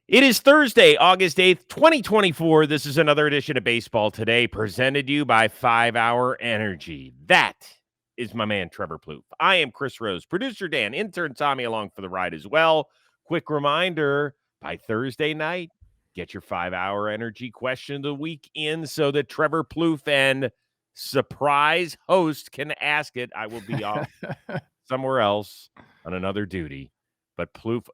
It is Thursday, August 8th, 2024. This is another edition of Baseball Today, presented to you by 5 Hour Energy. That is my man, Trevor Plouffe. I am Chris Rose, producer Dan, intern Tommy along for the ride as well. Quick reminder, by Thursday night, get your 5 Hour Energy question of the week in so that Trevor Plouffe and surprise host can ask it. I will be off somewhere else on another duty. But Plouffe,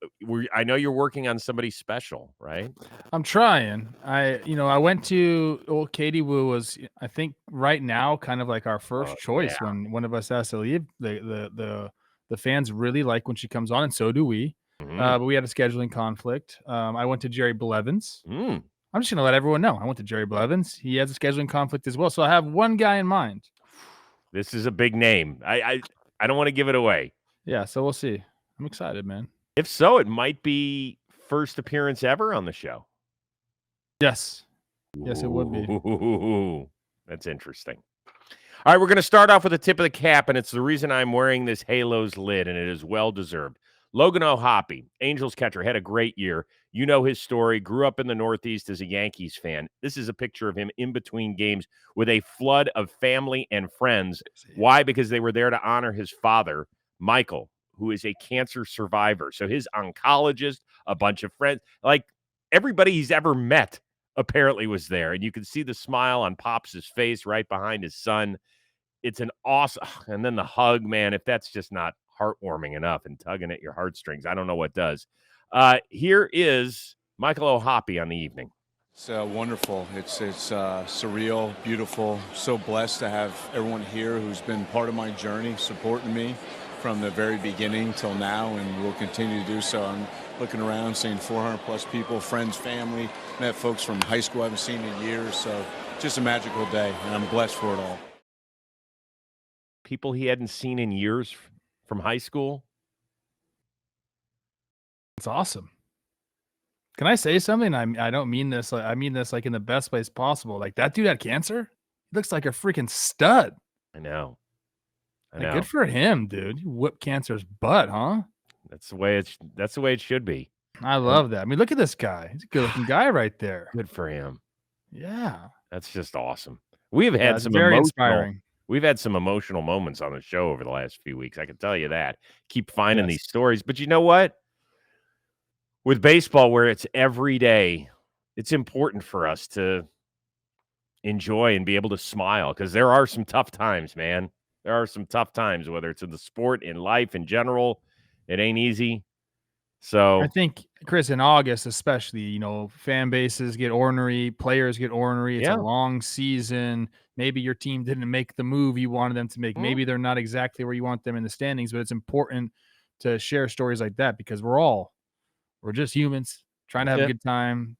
I know you're working on somebody special, right? I'm trying. I went to Katie Wu was, I think, right now kind of like our first choice Yeah. when one of us has to leave. The fans really like when she comes on, and so do we. But we had a scheduling conflict. I went to Jerry Blevins. I'm just gonna let everyone know I went to Jerry Blevins. He has a scheduling conflict as well, so I have one guy in mind. This is a big name. I don't want to give it away. Yeah, so we'll see. I'm excited, man. If so, it might be first appearance ever on the show. Yes. Yes, it would be. Ooh, that's interesting. All right, we're going to start off with a tip of the cap, and it's the reason I'm wearing this Halos lid, and it is well-deserved. Logan O'Hoppe, Angels catcher, had a great year. You know his story. Grew up in the Northeast as a Yankees fan. This is a picture of him in between games with a flood of family and friends. Why? Because they were there to honor his father, Michael, who is a cancer survivor. So his oncologist, a bunch of friends, like everybody he's ever met apparently was there. And you can see the smile on Pops' face right behind his son. It's an awesome, and then the hug, man, if that's just not heartwarming enough and tugging at your heartstrings, I don't know what does. Here is Michael O'Hoppe on the evening. It's wonderful. It's surreal, beautiful. So blessed to have everyone here who's been part of my journey, supporting me from the very beginning till now, and will continue to do so. I'm looking around, seeing 400 plus people, friends, family, met folks from high school I haven't seen in years. So just a magical day, and I'm blessed for it all. People he hadn't seen in years from high school. It's awesome. Can I say something? I don't mean this. I mean this like in the best ways possible. Like that dude had cancer. He looks like a freaking stud. I know. Like, good for him, dude. You whipped cancer's butt, huh? That's the way it should be. I love that. I mean, look at this guy. He's a good-looking guy right there. Good for him. Yeah. That's just awesome. We have had some very inspiring. We've had some emotional moments on the show over the last few weeks. I can tell you that. Keep finding these stories. But you know what? With baseball, where it's every day, it's important for us to enjoy and be able to smile, because there are some tough times, man. There are some tough times, whether it's in the sport, in life, in general. It ain't easy. So I think, Chris, in August especially, fan bases get ornery, players get ornery. It's a long season. Maybe your team didn't make the move you wanted them to make. Maybe they're not exactly where you want them in the standings, but it's important to share stories like that, because we're just humans trying to have a good time.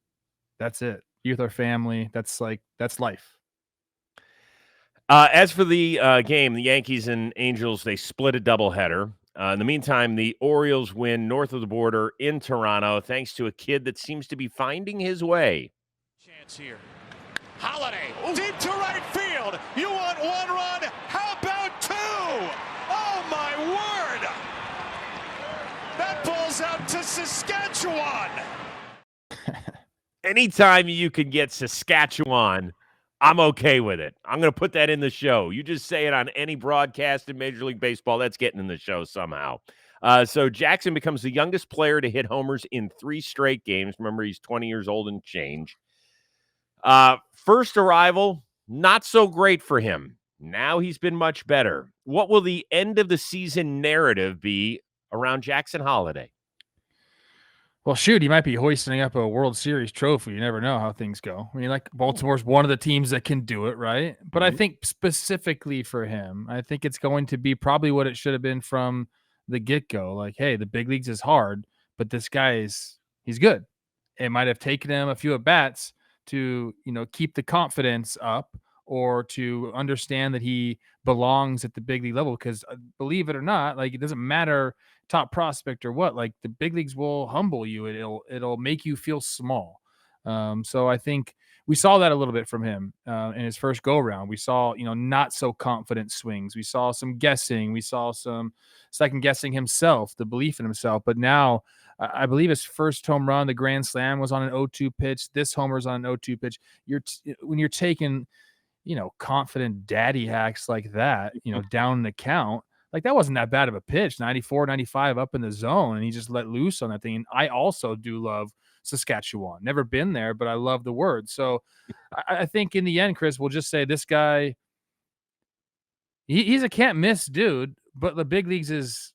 That's it. Be with our family. That's life. As for the game, the Yankees and Angels, they split a doubleheader. In the meantime, the Orioles win north of the border in Toronto, thanks to a kid that seems to be finding his way. Chance here. Holliday, deep to right field. You want one run? How about two? Oh, my word. That ball's out to Saskatchewan. Anytime you can get Saskatchewan, I'm okay with it. I'm going to put that in the show. You just say it on any broadcast in Major League Baseball, that's getting in the show somehow. So Jackson becomes the youngest player to hit homers in 3 straight games. Remember, he's 20 years old and change. First arrival, not so great for him. Now he's been much better. What will the end of the season narrative be around Jackson Holliday? Well, shoot, he might be hoisting up a World Series trophy. You never know how things go. I mean, like, Baltimore's one of the teams that can do it, right? But I think specifically for him, I think it's going to be probably what it should have been from the get-go. Like, hey, the big leagues is hard, but this guy he's good. It might have taken him a few at-bats to, keep the confidence up, or to understand that he belongs at the big league level. Because believe it or not, like, it doesn't matter top prospect or what, like, the big leagues will humble you. It'll make you feel small. So I think we saw that a little bit from him in his first go around. We saw, not so confident swings. We saw some guessing. We saw some second guessing himself, the belief in himself. But now I believe his first home run, the grand slam, was on an 0-2 pitch. This homer's on an 0-2 pitch. When you're taking, confident daddy hacks like that, down the count, like that wasn't that bad of a pitch, 94, 95 up in the zone, and he just let loose on that thing. And I also do love Saskatchewan. Never been there, but I love the word. So I think in the end, Chris, we'll just say this guy, he's a can't miss dude, but the big leagues is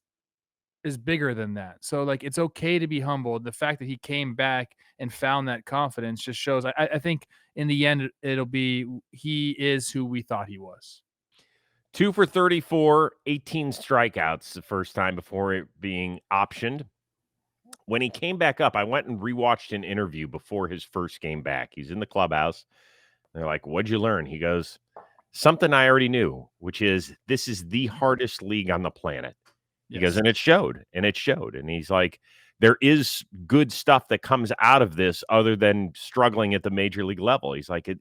bigger than that. So like, it's okay to be humbled. The fact that he came back and found that confidence just shows, I think in the end, it'll be, he is who we thought he was. 2 for 34, 18 strikeouts the first time before it being optioned. When he came back up, I went and rewatched an interview before his first game back. He's in the clubhouse. They're like, "What'd you learn?" He goes, "Something I already knew, which is this is the hardest league on the planet." He goes, and it showed. And he's like, there is good stuff that comes out of this other than struggling at the major league level. He's like, it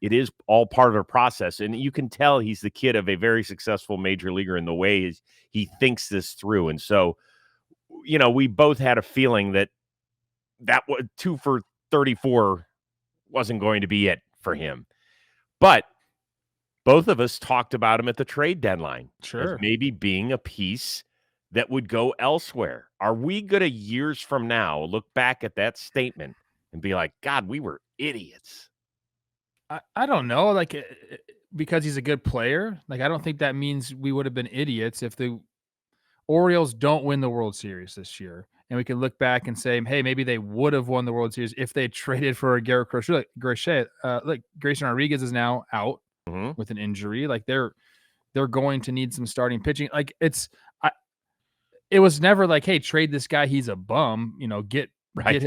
is all part of the process. And you can tell he's the kid of a very successful major leaguer in the way he thinks this through. And so, we both had a feeling that 2 for 34 wasn't going to be it for him. But both of us talked about him at the trade deadline. Sure. As maybe being a piece that would go elsewhere. Are we going to years from now look back at that statement and be like, God, we were idiots? I don't know. Like, because he's a good player. Like, I don't think that means we would have been idiots if the Orioles don't win the World Series this year. And we can look back and say, hey, maybe they would have won the World Series if they traded for a Garrett Crochet. Look, Grayson Rodriguez is now out with an injury. Like, they're going to need some starting pitching. Like, it was never like, hey, trade this guy, he's a bum, get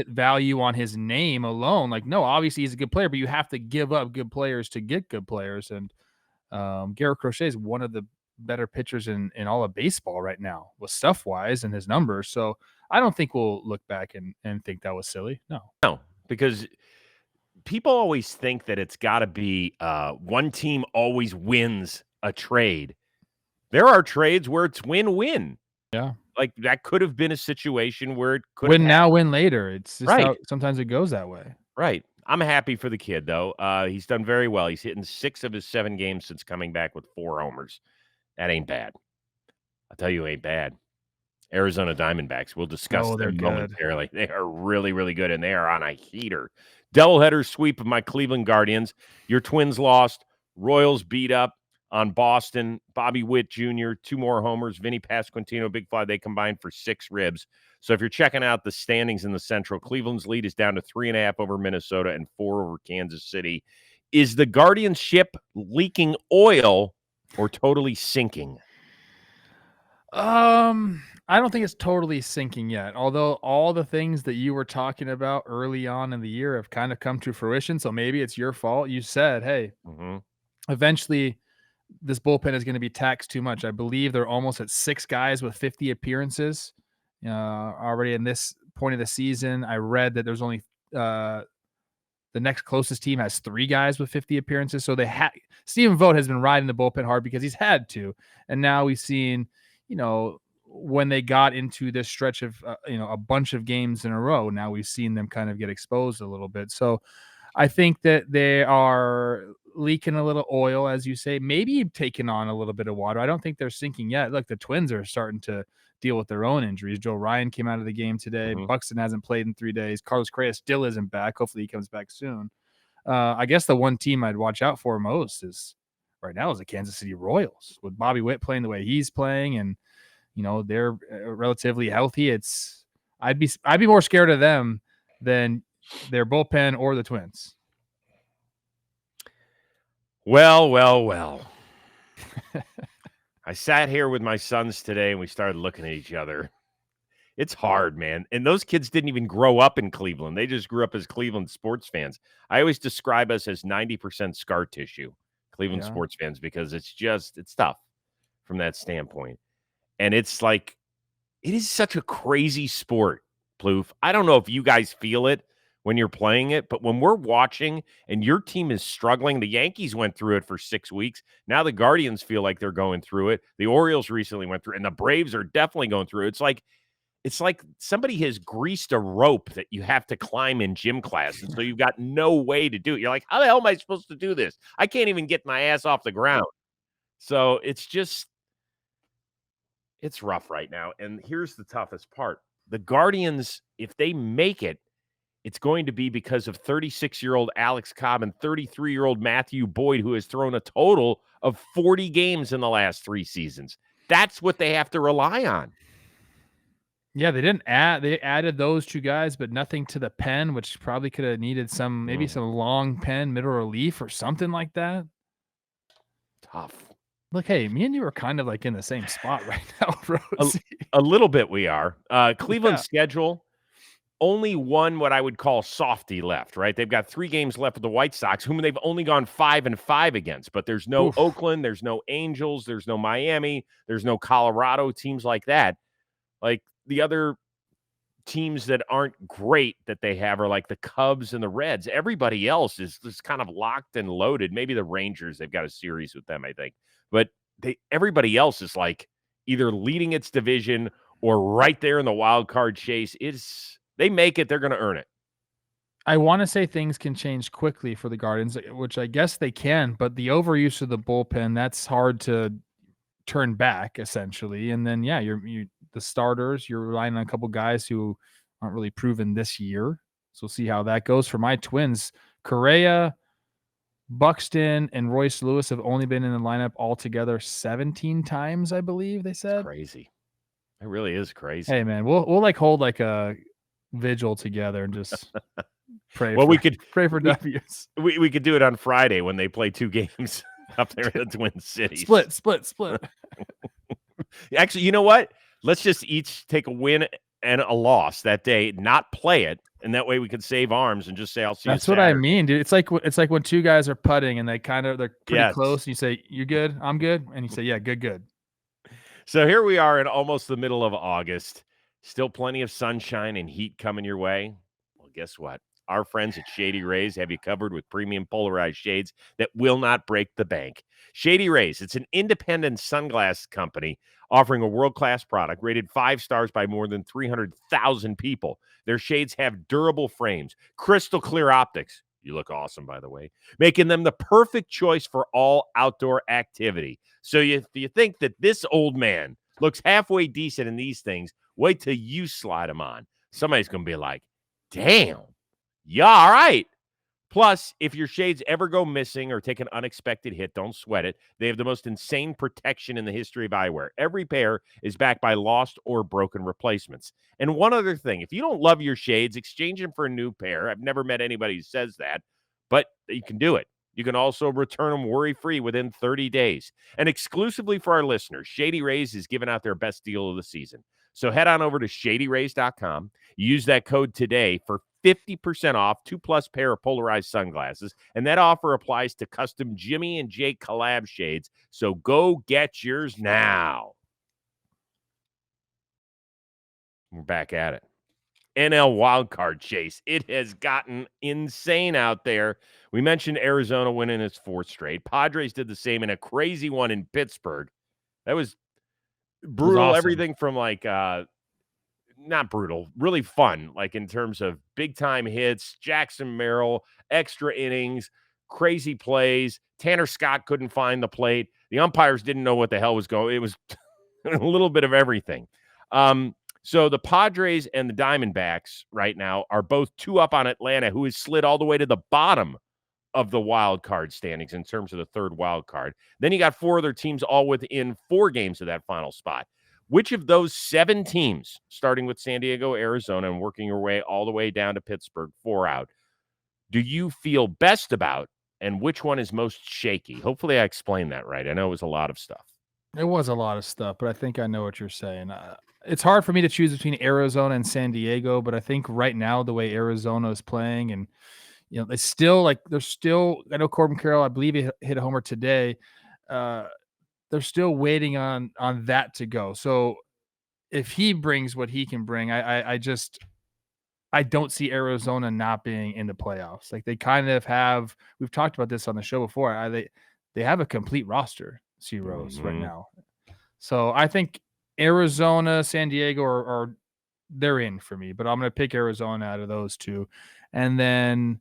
value on his name alone. Like, no, obviously he's a good player, but you have to give up good players to get good players. And Garrett Crochet is one of the better pitchers in all of baseball right now with stuff wise and his numbers. So I don't think we'll look back and think that was silly. No, because people always think that it's got to be one team always wins a trade. There are trades where it's win-win. Yeah. Like, that could have been a situation where it could win now, win later. It's just right. how sometimes it goes that way. Right. I'm happy for the kid, though. He's done very well. He's hitting 6 of his 7 games since coming back with 4 homers. That ain't bad. I'll tell you, ain't bad. Arizona Diamondbacks. We'll discuss them momentarily. They are really, really good, and they are on a heater. Doubleheader sweep of my Cleveland Guardians. Your Twins lost. Royals beat up on Boston. Bobby Witt Jr., 2 more homers. Vinnie Pasquantino, big fly. They combined for 6 ribs. So if you're checking out the standings in the Central, Cleveland's lead is down to 3.5 over Minnesota and 4 over Kansas City. Is the Guardians ship leaking oil or totally sinking? I don't think it's totally sinking yet, although all the things that you were talking about early on in the year have kind of come to fruition. So maybe it's your fault. You said, hey, eventually this bullpen is going to be taxed too much. I believe they're almost at 6 guys with 50 appearances already in this point of the season. I read that there's only the next closest team has 3 guys with 50 appearances. So Stephen Vogt has been riding the bullpen hard because he's had to. And now we've seen, when they got into this stretch of, a bunch of games in a row, now we've seen them kind of get exposed a little bit. So I think that they are leaking a little oil, as you say, maybe taking on a little bit of water. I don't think they're sinking yet. Look, the Twins are starting to deal with their own injuries. Joe Ryan came out of the game today. Buxton hasn't played in 3 days. Carlos Correa still isn't back. Hopefully he comes back soon. I guess the one team I'd watch out for most is right now is the Kansas City Royals, with Bobby Witt playing the way he's playing, and they're relatively healthy. I'd be more scared of them than their bullpen or the Twins. Well. I sat here with my sons today and we started looking at each other. It's hard, man. And those kids didn't even grow up in Cleveland. They just grew up as Cleveland sports fans. I always describe us as 90% scar tissue, Cleveland sports fans, because it's tough from that standpoint. And it's like, it is such a crazy sport, Plouffe. I don't know if you guys feel it when you're playing it, but when we're watching and your team is struggling, the Yankees went through it for 6 weeks. Now the Guardians feel like they're going through it. The Orioles recently went through it, and the Braves are definitely going through it. it's like somebody has greased a rope that you have to climb in gym class. And so you've got no way to do it. You're like, how the hell am I supposed to do this? I can't even get my ass off the ground. So it's rough right now. And here's the toughest part. The Guardians, if they make it, it's going to be because of 36-year-old Alex Cobb and 33-year-old Matthew Boyd, who has thrown a total of 40 games in the last 3 seasons. That's what they have to rely on. Yeah, they added those 2 guys, but nothing to the pen, which probably could have needed some long pen, middle relief or something like that. Tough. Look, hey, me and you are kind of like in the same spot right now, Rose. A little bit we are. Cleveland's schedule, only one what I would call softy left, right? They've got 3 games left with the White Sox, whom they've only gone 5-5 against. But there's no Oakland, there's no Angels, there's no Miami, there's no Colorado, teams like that. Like the other teams that aren't great that they have are like the Cubs and the Reds. Everybody else is just kind of locked and loaded. Maybe the Rangers, they've got a series with them, I think. But everybody else is like either leading its division or right there in the wild card chase. They make it, they're going to earn it. I want to say things can change quickly for the Guardians, which I guess they can, but the overuse of the bullpen, that's hard to turn back essentially. And then, yeah, the starters, you're relying on a couple guys who aren't really proven this year. So we'll see how that goes. For my Twins, Correa, Buxton, and Royce Lewis have only been in the lineup altogether 17 times, I believe they said. Crazy. It really is crazy. Hey man, we'll like hold like a vigil together and just pray. Well, we could pray for W's. We could do it on Friday when they play 2 games up there in the Twin Cities. Split. Actually, you know what? Let's just each take a win and a loss that day, not play it, and that way we can save arms and just say, "I'll see you." That's what I mean, dude. It's like when 2 guys are putting and they're pretty close, and you say, "You good? I'm good," and you say, "Yeah, good." So here we are in almost the middle of August. Still plenty of sunshine and heat coming your way. Well, guess what? Our friends at Shady Rays have you covered with premium polarized shades that will not break the bank. Shady Rays, it's an independent sunglass company offering a world-class product rated 5 stars by more than 300,000 people. Their shades have durable frames, crystal clear optics. You look awesome, by the way, making them the perfect choice for all outdoor activity. So if you think that this old man looks halfway decent in these things, wait till you slide them on. Somebody's going to be like, damn. Yeah, all right. Plus, if your shades ever go missing or take an unexpected hit, don't sweat it. They have the most insane protection in the history of eyewear. Every pair is backed by lost or broken replacements. And one other thing, if you don't love your shades, exchange them for a new pair. I've never met anybody who says that, but you can do it. You can also return them worry-free within 30 days. And exclusively for our listeners, Shady Rays is giving out their best deal of the season. So head on over to shadyrays.com. Use that code today for 50% off 2+ pair of polarized sunglasses. And that offer applies to custom Jimmy and Jake collab shades. So go get yours now. We're back at it. NL wildcard chase. It has gotten insane out there. We mentioned Arizona winning its 4th straight. Padres did the same in a crazy one in Pittsburgh. That was brutal. Awesome. Everything from like not brutal, really fun, like in terms of big time hits, Jackson Merrill, extra innings, crazy plays. Tanner Scott couldn't find the plate. The umpires didn't know what the hell was going. It was a little bit of everything. So the Padres and the Diamondbacks right now are both 2 up on Atlanta, who has slid all the way to the bottom of the wild card standings in terms of the 3rd wild card. Then you got 4 other teams all within 4 games of that final spot. Which of those 7 teams, starting with San Diego, Arizona, and working your way all the way down to Pittsburgh, 4 out, do you feel best about, and which one is most shaky? Hopefully I explained that right. I know it was a lot of stuff. It was a lot of stuff, but I think I know what you're saying. It's hard for me to choose between Arizona and San Diego, but I think right now the way Arizona is playing, and they're still, I know Corbin Carroll, I believe he hit a homer today. They're still waiting on that to go. So if he brings what he can bring, I don't see Arizona not being in the playoffs. Like they kind of have. We've talked about this on the show before. They have a complete roster, Rose, right now. So I think Arizona, San Diego are they're in for me. But I'm going to pick Arizona out of those two. And then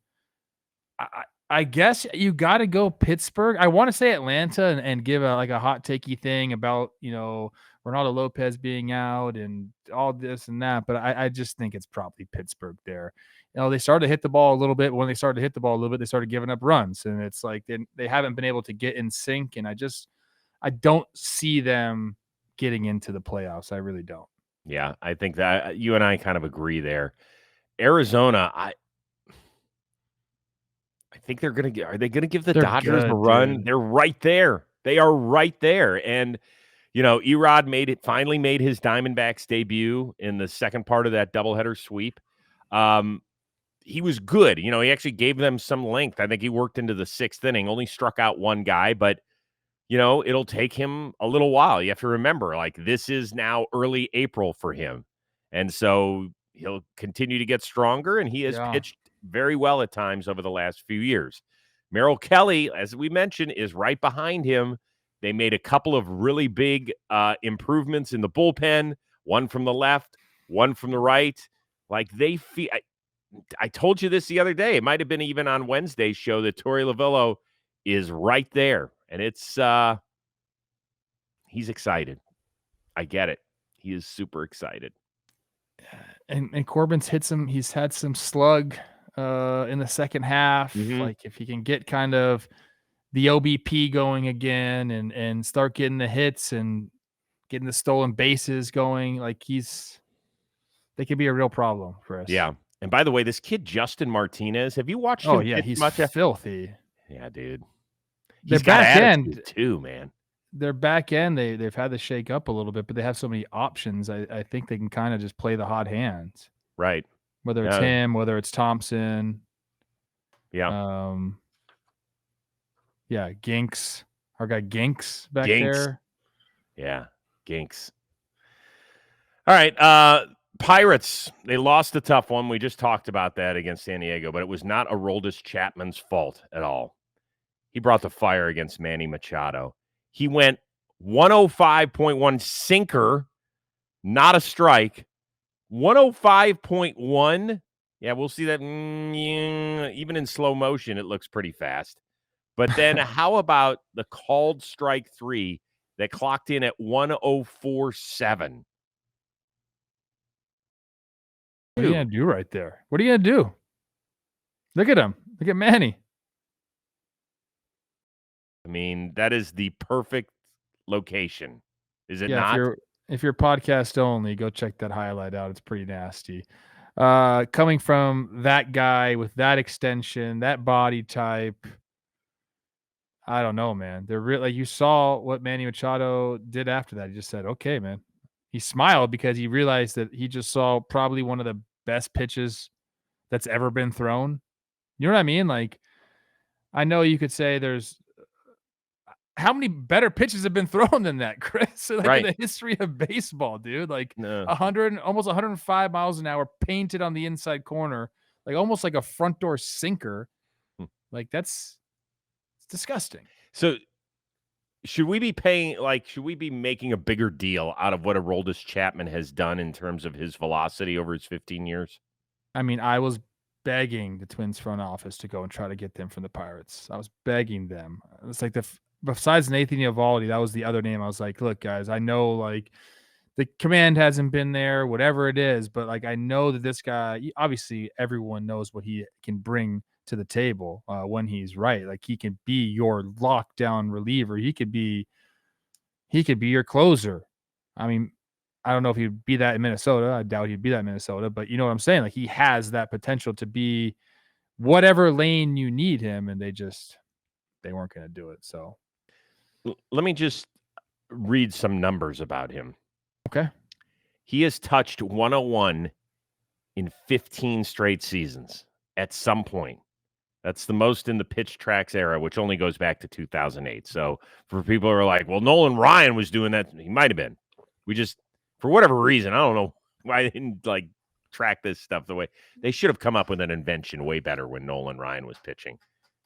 I guess you got to go Pittsburgh. I want to say Atlanta and give a hot takey thing about, Ronaldo Lopez being out and all this and that. But I just think it's probably Pittsburgh there. They started to hit the ball a little bit. When they started to hit the ball a little bit, they started giving up runs. And it's like they haven't been able to get in sync. And I don't see them getting into the playoffs. I really don't. Yeah, I think that you and I kind of agree there. Arizona, I think they're going to – are they going to give the Dodgers a run? Dude. They're right there. They are right there. And, Erod finally made his Diamondbacks debut in the second part of that doubleheader sweep. He was good. He actually gave them some length. I think he worked into the 6th inning, only struck out one guy, but it'll take him a little while. You have to remember, this is now early April for him. And so he'll continue to get stronger, and he has pitched very well at times over the last few years. Merrill Kelly, as we mentioned, is right behind him. They made a couple of really big improvements in the bullpen, one from the left, one from the right. They feel I told you this the other day. It might have been even on Wednesday's show that Torey Lovullo is right there. And it's he's excited. I get it. He is super excited. And Corbin's hit some. He's had some slug in the second half. Mm-hmm. If he can get kind of the OBP going again and start getting the hits and getting the stolen bases going, they could be a real problem for us. Yeah. And by the way, this kid Justin Martinez, have you watched him? Oh yeah, he's filthy. Yeah, dude. Their back end too, man. Their back end, they've had to shake up a little bit, but they have so many options. I think they can kind of just play the hot hands. Right. Whether it's him, whether it's Thompson. Yeah. Yeah, Ginks. Our guy Ginks back there. Yeah, Ginks. All right. Pirates, they lost a tough one. We just talked about that against San Diego, but it was not Aroldis Chapman's fault at all. He brought the fire against Manny Machado. He went 105.1 sinker, not a strike. 105.1. Yeah, we'll see that. Even in slow motion, it looks pretty fast. But then how about the called strike 3 that clocked in at 104.7? What are you going to do right there? What are you going to do? Look at him. Look at Manny. I mean, that is the perfect location. Is it not? If you're podcast only, go check that highlight out. It's pretty nasty. Coming from that guy with that extension, that body type, I don't know, man. They're really, you saw what Manny Machado did after that. He just said, okay, man. He smiled because he realized that he just saw probably one of the best pitches that's ever been thrown. You know what I mean? I know you could say there's how many better pitches have been thrown than that, Chris? Right. In the history of baseball, dude. 100, almost 105 miles an hour painted on the inside corner, almost like a front door sinker. It's disgusting. So should we be making a bigger deal out of what Aroldis Chapman has done in terms of his velocity over his 15 years? I mean, I was begging the Twins front office to go and try to get them from the Pirates. I was begging them. It's besides Nathan Eovaldi, that was the other name. I was like, look, guys, I know the command hasn't been there, whatever it is, but I know that this guy, obviously everyone knows what he can bring to the table when he's right. He can be your lockdown reliever. He could be your closer. I mean, I don't know if he'd be that in Minnesota. I doubt he'd be that in Minnesota, but you know what I'm saying? He has that potential to be whatever lane you need him, and they weren't going to do it. So let me just read some numbers about him. Okay. He has touched 101 in 15 straight seasons at some point. That's the most in the Pitch Tracks era, which only goes back to 2008. So for people who are like, well, Nolan Ryan was doing that. He might have been. We just, for whatever reason, I don't know why they didn't track this stuff the way they should have come up with an invention way better when Nolan Ryan was pitching.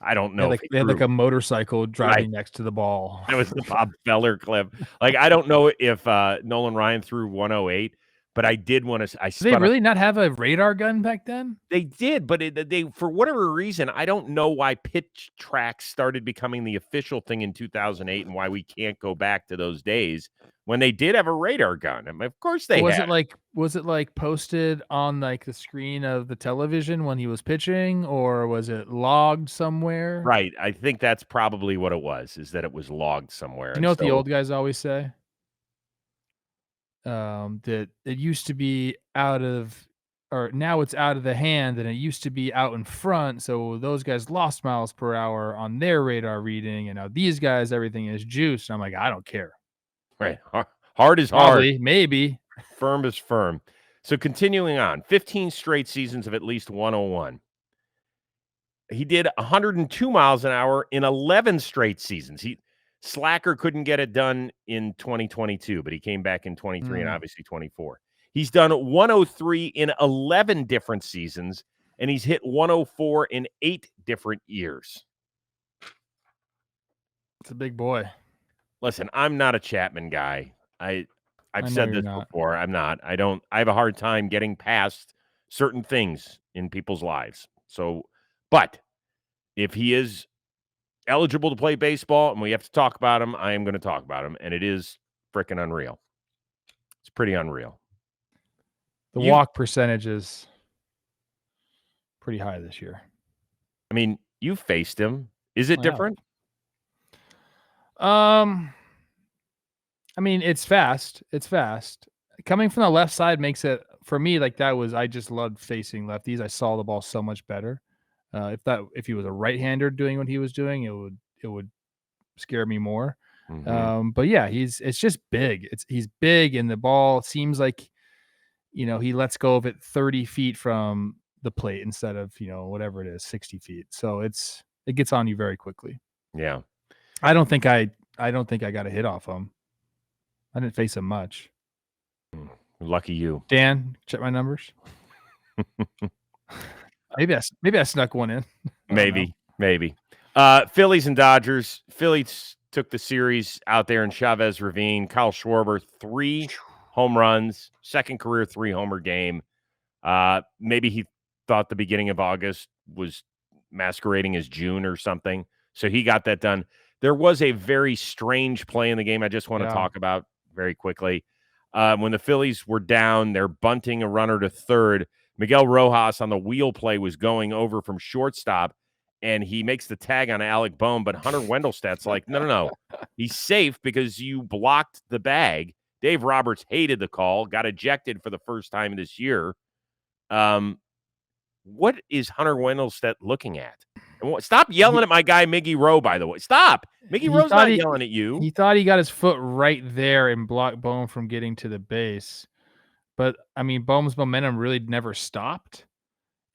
I don't know. They had a motorcycle driving next to the ball. That was the Bob Feller clip. I don't know if Nolan Ryan threw 108, But I did want to. Did they really not have a radar gun back then? They did, but they for whatever reason, I don't know why pitch tracks started becoming the official thing in 2008, and why we can't go back to those days when they did have a radar gun. I mean, of course they was had. Was it like posted on like the screen of the television when he was pitching, or was it logged somewhere? Right. I think that's probably what it was. Is that it was logged somewhere. You know what the old guys always say? That it used to be now it's out of the hand, and it used to be out in front. So those guys lost miles per hour on their radar reading, and now these guys, everything is juice. And I'm like, I don't care. Right. Hard is Probably, hard. maybe. Firm is firm. So continuing on, 15 straight seasons of at least 101. He did 102 miles an hour in 11 straight seasons. Slacker couldn't get it done in 2022, but he came back in 23 and obviously 24. He's done 103 in 11 different seasons, and he's hit 104 in 8 different years. It's a big boy. Listen, I'm not a Chapman guy. I've said this not. before. I'm not. I have a hard time getting past certain things in people's lives. So, but if he is eligible to play baseball and we have to talk about him, I am going to talk about him, and it is freaking unreal. It's pretty unreal. The walk percentage is pretty high this year. I mean, you faced him. Is it different? I mean, it's fast. It's fast. Coming from the left side makes it, for me, like that was, I just loved facing lefties. I saw the ball so much better. If he was a right-hander doing what he was doing, it would scare me more. Mm-hmm. But yeah, it's just big. He's big, and the ball seems like, he lets go of it 30 feet from the plate instead of, whatever it is, 60 feet. So it gets on you very quickly. Yeah. I don't think I got a hit off him. I didn't face him much. Lucky you. Dan, check my numbers. Maybe I snuck one in. Maybe. Phillies and Dodgers. Phillies took the series out there in Chavez Ravine. Kyle Schwarber, 3 home runs, second career 3-homer game. Maybe he thought the beginning of August was masquerading as June or something. So he got that done. There was a very strange play in the game I just want to talk about very quickly. When the Phillies were down, they're bunting a runner to third. Miguel Rojas on the wheel play was going over from shortstop, and he makes the tag on Alec Bohm, but Hunter Wendelstedt's like, no. He's safe because you blocked the bag. Dave Roberts hated the call, got ejected for the first time this year. What is Hunter Wendelstedt looking at? Stop yelling at my guy, Miggy Rowe, by the way. Stop. Miggy Rowe's not yelling at you. He thought he got his foot right there and blocked Bohm from getting to the base. But, I mean, Bohm's momentum really never stopped.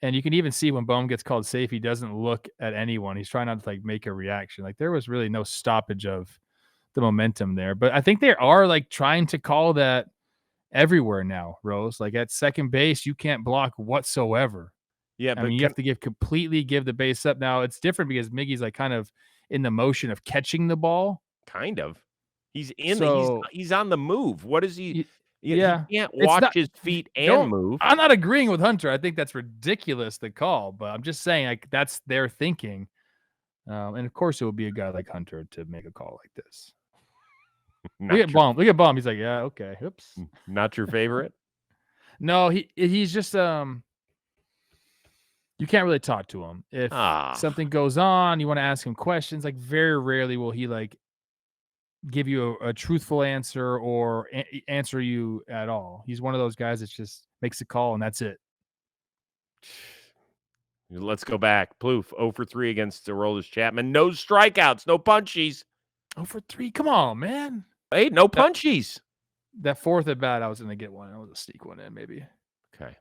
And you can even see when Bohm gets called safe, he doesn't look at anyone. He's trying not to, make a reaction. There was really no stoppage of the momentum there. But I think they are, trying to call that everywhere now, Rose. At second base, you can't block whatsoever. Yeah, but you have to completely give the base up. Now it's different because Miggy's kind of in the motion of catching the ball. Kind of. He's he's on the move. What is he? He can't watch his feet and move. I'm not agreeing with Hunter. I think that's ridiculous, the call, but I'm just saying that's their thinking. And of course it would be a guy like Hunter to make a call like this. Look at Baum. He's like, yeah, okay. Oops. Not your favorite? No, he's just you can't really talk to him. If something goes on, you want to ask him questions. Very rarely will he give you a truthful answer or answer you at all. He's one of those guys that just makes a call and that's it. Let's go back. Plouffe 0 for 3 against Aroldis Chapman. No strikeouts, no punchies. 0 for 3. Come on, man. Hey, no punchies. That fourth at bat, I was going to get one. I was a sneak one in, maybe. Okay.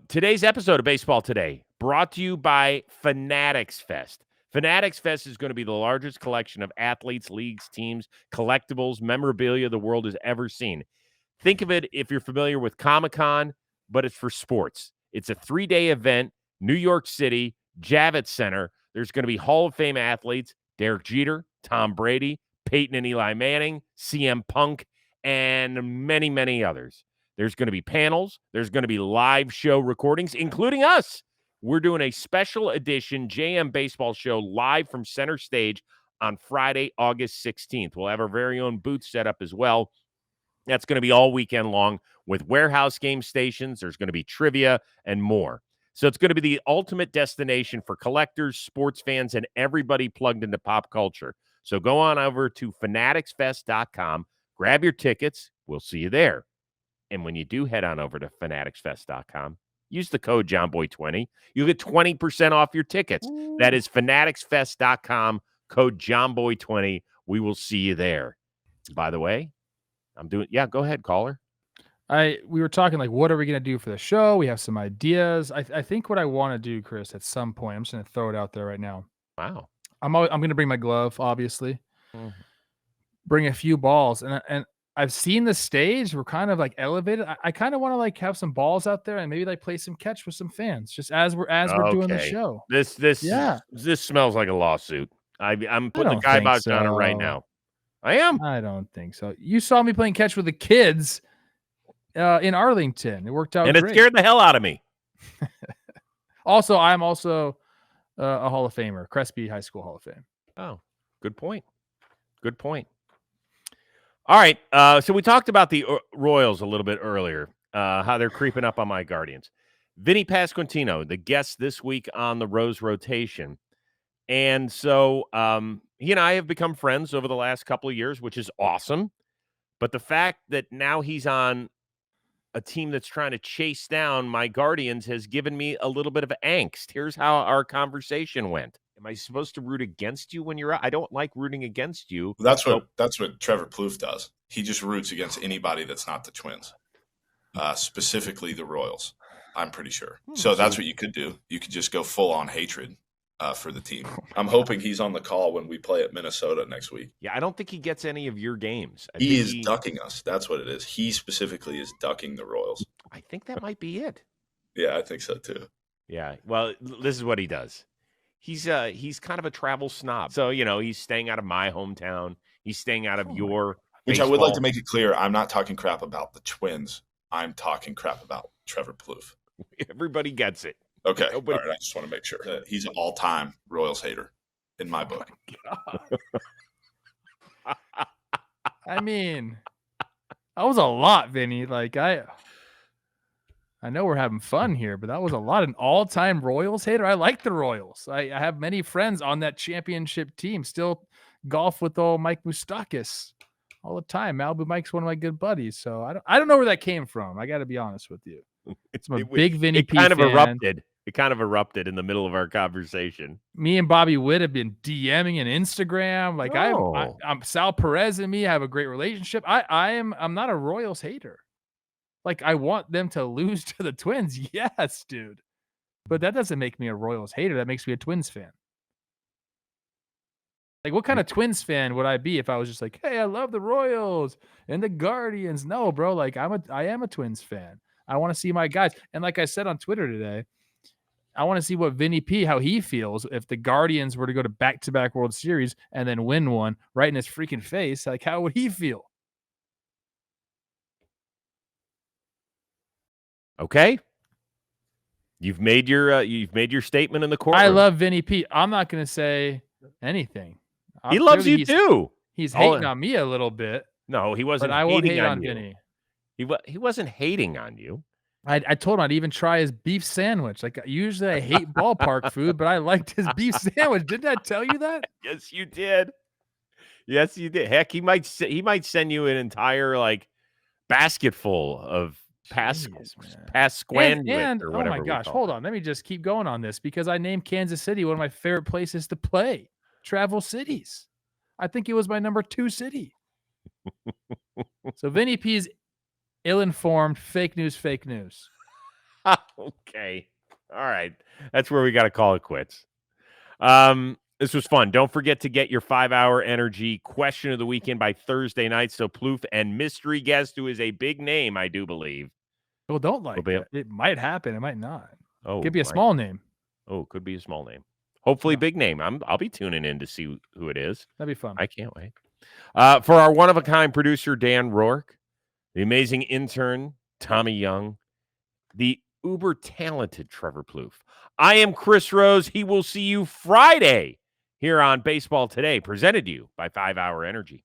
Today's episode of Baseball Today brought to you by Fanatics Fest. Fanatics Fest is going to be the largest collection of athletes, leagues, teams, collectibles, memorabilia the world has ever seen. Think of it if you're familiar with Comic-Con, but it's for sports. It's a 3-day event, New York City, Javits Center. There's going to be Hall of Fame athletes, Derek Jeter, Tom Brady, Peyton and Eli Manning, CM Punk, and many, many others. There's going to be panels. There's going to be live show recordings, including us. We're doing a special edition JM Baseball show live from center stage on Friday, August 16th. We'll have our very own booth set up as well. That's going to be all weekend long with warehouse game stations. There's going to be trivia and more. So it's going to be the ultimate destination for collectors, sports fans, and everybody plugged into pop culture. So go on over to fanaticsfest.com, grab your tickets. We'll see you there. And when you do head on over to fanaticsfest.com, use the code JohnBoy20. You'll get 20% off your tickets. Ooh. That is fanaticsfest.com, code JohnBoy20. We will see you there. By the way, go ahead, caller. We were talking like, what are we going to do for the show? We have some ideas. I think what I want to do, Chris, at some point, I'm just going to throw it out there right now. Wow. I'm going to bring my glove, obviously. Mm-hmm. Bring a few balls. And I've seen the stage. We're kind of like elevated. I kind of want to like have some balls out there and maybe like play some catch with some fans just as we're doing the show. This smells like a lawsuit. I'm putting the kibosh on it right now. I am. I don't think so. You saw me playing catch with the kids in Arlington. It worked out and great. It scared the hell out of me. Also, I'm also a Hall of Famer, Crespi High School Hall of Fame. Oh, good point. Good point. All right. So we talked about the Royals a little bit earlier, how they're creeping up on my Guardians. Vinnie Pasquantino, the guest this week on the Rose rotation. And so he and I have become friends over the last couple of years, which is awesome. But the fact that now he's on a team that's trying to chase down my Guardians has given me a little bit of angst. Here's how our conversation went. Am I supposed to root against you when you're out? I don't like rooting against you. That's what Trevor Plouffe does. He just roots against anybody that's not the Twins, specifically the Royals, I'm pretty sure. So that's what you could do. You could just go full on hatred for the team. I'm hoping he's on the call when we play at Minnesota next week. Yeah, I don't think he gets any of your games. He is ducking us. That's what it is. He specifically is ducking the Royals. I think that might be it. Yeah, I think so too. Yeah. Well, this is what he does. He's kind of a travel snob. So, he's staying out of my hometown. He's staying out of your Which baseball. I would like to make it clear, I'm not talking crap about the Twins. I'm talking crap about Trevor Plouffe. Everybody gets it. Okay. All right. I just want to make sure that he's an all-time Royals hater in my book. I mean, that was a lot, Vinny. Like I know we're having fun here, but that was a lot. An all-time Royals hater. I like the Royals. I have many friends on that championship team. Still golf with old Mike Moustakis all the time. Malibu Mike's one of my good buddies. So I don't know where that came from. I got to be honest with you. I'm a big Vinny P fan. It kind of erupted in the middle of our conversation. Me and Bobby Witt have been DMing and Instagram. Like I'm Sal Perez and me have a great relationship. I'm not a Royals hater. Like I want them to lose to the Twins. Yes, dude. But that doesn't make me a Royals hater. That makes me a Twins fan. Like what kind of Twins fan would I be if I was just like, hey, I love the Royals and the Guardians? No, bro. Like I am a Twins fan. I want to see my guys. And like I said on Twitter today, I want to see what Vinny P, how he feels if the Guardians were to go to back-to-back World Series and then win one right in his freaking face. Like, how would he feel? Okay. You've made your statement in the courtroom. I love Vinny P. I'm not going to say anything. He loves you too. He's hating on me a little bit. No, he wasn't. But I won't hate on Vinny. He wasn't hating on you. I told him I'd even try his beef sandwich. Like usually I hate ballpark food, but I liked his beef sandwich. Didn't I tell you that? Yes, you did. Yes, you did. Heck, he might send you an entire like basket full of Pasquantino and or whatever. Oh my gosh, hold on. Let me just keep going on this because I named Kansas City one of my favorite places to play. Travel cities. I think it was my number 2 city. So Vinny P's ill-informed, fake news. Okay. All right. That's where we got to call it quits. This was fun. Don't forget to get your 5-hour energy question of the weekend by Thursday night. So Plouffe and mystery guest, who is a big name, I do believe. Well, don't like it. It might happen. It might not. Oh, could be a small name. Oh, could be a small name. Hopefully big name. I'll be tuning in to see who it is. That'd be fun. I can't wait. For our one-of-a-kind producer, Dan Rourke, the amazing intern, Tommy Young, the uber-talented Trevor Plouffe, I am Chris Rose. He will see you Friday here on Baseball Today, presented to you by 5 Hour Energy.